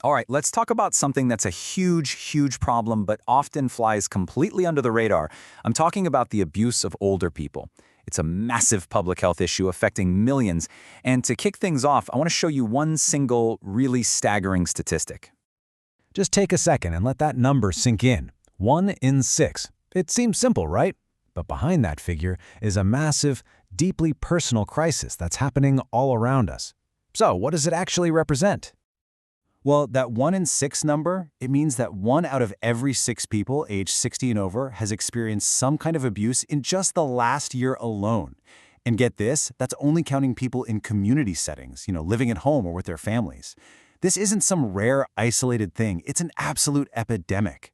All right, let's talk about something that's a huge problem, but often flies completely under the radar. I'm talking about the abuse of older people. It's a massive public health issue affecting millions. And to kick things off, I want to show you one single, really staggering statistic. Just take a second and let that number sink in. 1 in 6. It seems simple, right? But behind that figure is a massive, deeply personal crisis that's happening all around us. So, what does it actually represent? Well, that 1 in 6 number, it means that 1 out of every 6 people aged 60 and over has experienced some kind of abuse in just the last year alone. And get this, that's only counting people in community settings, living at home or with their families. This isn't some rare, isolated thing. It's an absolute epidemic.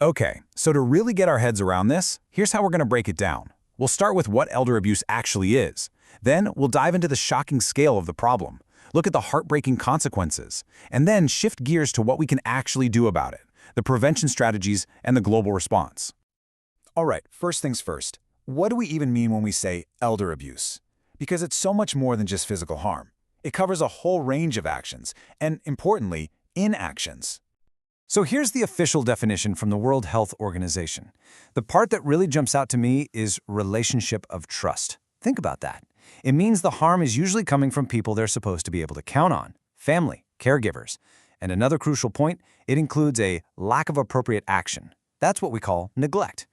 Okay, so to really get our heads around this, here's how we're going to break it down. We'll start with what elder abuse actually is. Then we'll dive into the shocking scale of the problem. Look at the heartbreaking consequences, and then shift gears to what we can actually do about it, the prevention strategies and the global response. All right, first things first. What do we even mean when we say elder abuse? Because it's so much more than just physical harm. It covers a whole range of actions, and importantly, inactions. So here's the official definition from the World Health Organization. The part that really jumps out to me is relationship of trust. Think about that. It means the harm is usually coming from people they're supposed to be able to count on, family, caregivers. And another crucial point, it includes a lack of appropriate action. That's what we call neglect.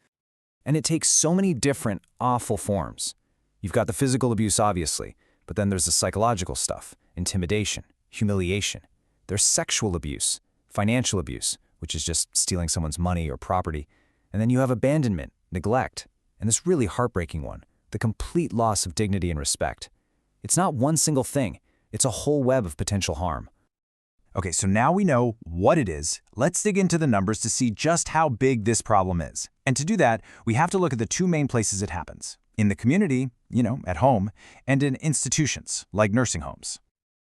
And it takes so many different awful forms. You've got the physical abuse, obviously, but then there's the psychological stuff, intimidation, humiliation. There's sexual abuse, financial abuse, which is just stealing someone's money or property. And then you have abandonment, neglect, and this really heartbreaking one, the complete loss of dignity and respect. It's not one single thing. It's a whole web of potential harm. Okay, so now we know what it is. Let's dig into the numbers to see just how big this problem is. And to do that, we have to look at the two main places it happens. In the community, at home, and in institutions, like nursing homes.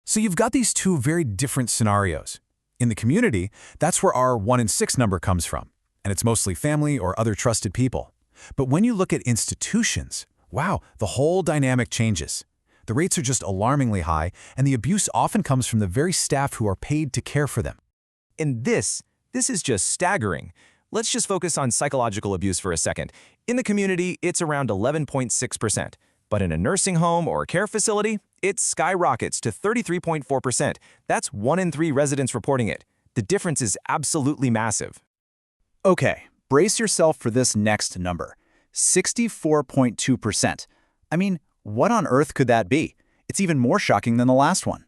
So you've got these two very different scenarios. In the community, that's where our 1 in 6 number comes from, and it's mostly family or other trusted people. But when you look at institutions, wow, the whole dynamic changes. The rates are just alarmingly high, and the abuse often comes from the very staff who are paid to care for them. And this is just staggering. Let's just focus on psychological abuse for a second. In the community, it's around 11.6%. But in a nursing home or care facility, it skyrockets to 33.4%. That's 1 in 3 residents reporting it. The difference is absolutely massive. Okay, brace yourself for this next number, 64.2%. I mean, what on earth could that be? It's even more shocking than the last one.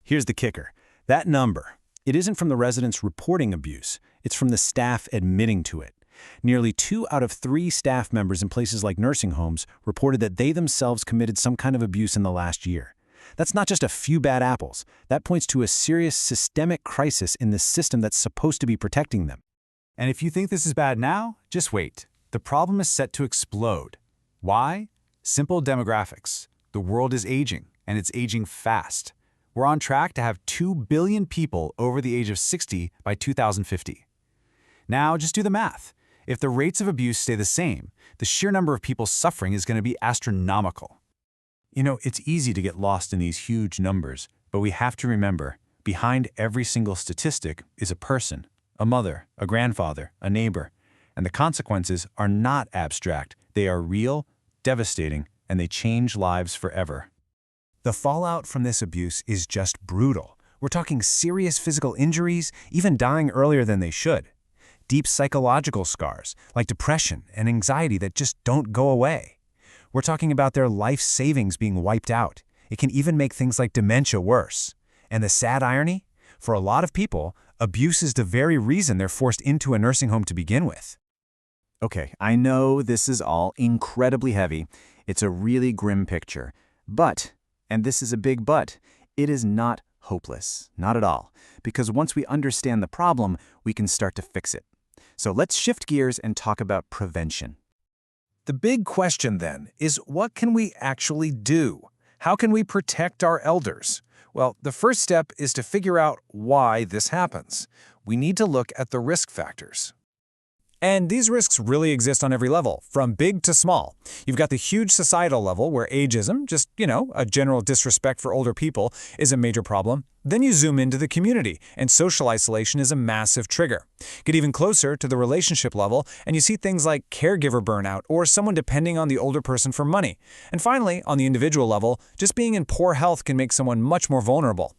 Here's the kicker. That number, it isn't from the residents reporting abuse. It's from the staff admitting to it. Nearly 2 out of 3 staff members in places like nursing homes reported that they themselves committed some kind of abuse in the last year. That's not just a few bad apples. That points to a serious systemic crisis in the system that's supposed to be protecting them. And if you think this is bad now, just wait. The problem is set to explode. Why? Simple demographics. The world is aging, and it's aging fast. We're on track to have 2 billion people over the age of 60 by 2050. Now, just do the math. If the rates of abuse stay the same, the sheer number of people suffering is going to be astronomical. It's easy to get lost in these huge numbers, but we have to remember, behind every single statistic is a person, a mother, a grandfather, a neighbor. And the consequences are not abstract. They are real, devastating, and they change lives forever. The fallout from this abuse is just brutal. We're talking serious physical injuries, even dying earlier than they should. Deep psychological scars, like depression and anxiety that just don't go away. We're talking about their life savings being wiped out. It can even make things like dementia worse. And the sad irony? For a lot of people, abuse is the very reason they're forced into a nursing home to begin with. Okay, I know this is all incredibly heavy. It's a really grim picture. But, and this is a big but, it is not hopeless. Not at all. Because once we understand the problem, we can start to fix it. So let's shift gears and talk about prevention. The big question then is, what can we actually do? How can we protect our elders? Well, the first step is to figure out why this happens. We need to look at the risk factors. And these risks really exist on every level, from big to small. You've got the huge societal level where ageism, just, a general disrespect for older people, is a major problem. Then you zoom into the community, and social isolation is a massive trigger. Get even closer to the relationship level, and you see things like caregiver burnout or someone depending on the older person for money. And finally, on the individual level, just being in poor health can make someone much more vulnerable.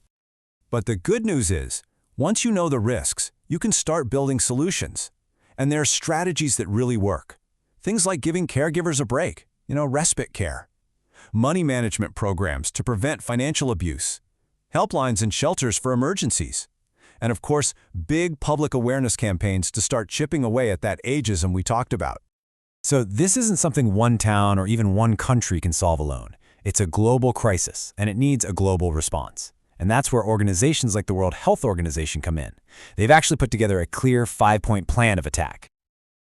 But the good news is, once you know the risks, you can start building solutions. And there are strategies that really work. Things like giving caregivers a break, respite care. Money management programs to prevent financial abuse. Helplines and shelters for emergencies. And of course, big public awareness campaigns to start chipping away at that ageism we talked about. So this isn't something one town or even one country can solve alone. It's a global crisis, and it needs a global response. And that's where organizations like the World Health Organization come in. They've actually put together a clear 5-point plan of attack.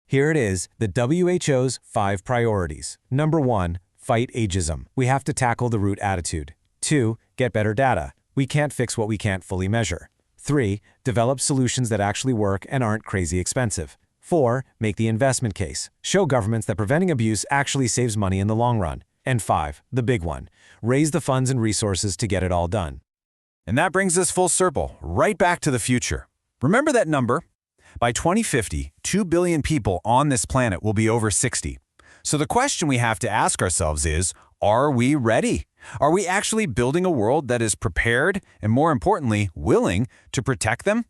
Here it is, the WHO's 5 priorities. Number 1, fight ageism. We have to tackle the root attitude. 2, get better data. We can't fix what we can't fully measure. 3, develop solutions that actually work and aren't crazy expensive. 4, make the investment case. Show governments that preventing abuse actually saves money in the long run. And 5, the big one, raise the funds and resources to get it all done. And that brings us full circle, right back to the future. Remember that number? By 2050, 2 billion people on this planet will be over 60. So the question we have to ask ourselves is, are we ready? Are we actually building a world that is prepared and, more importantly, willing to protect them?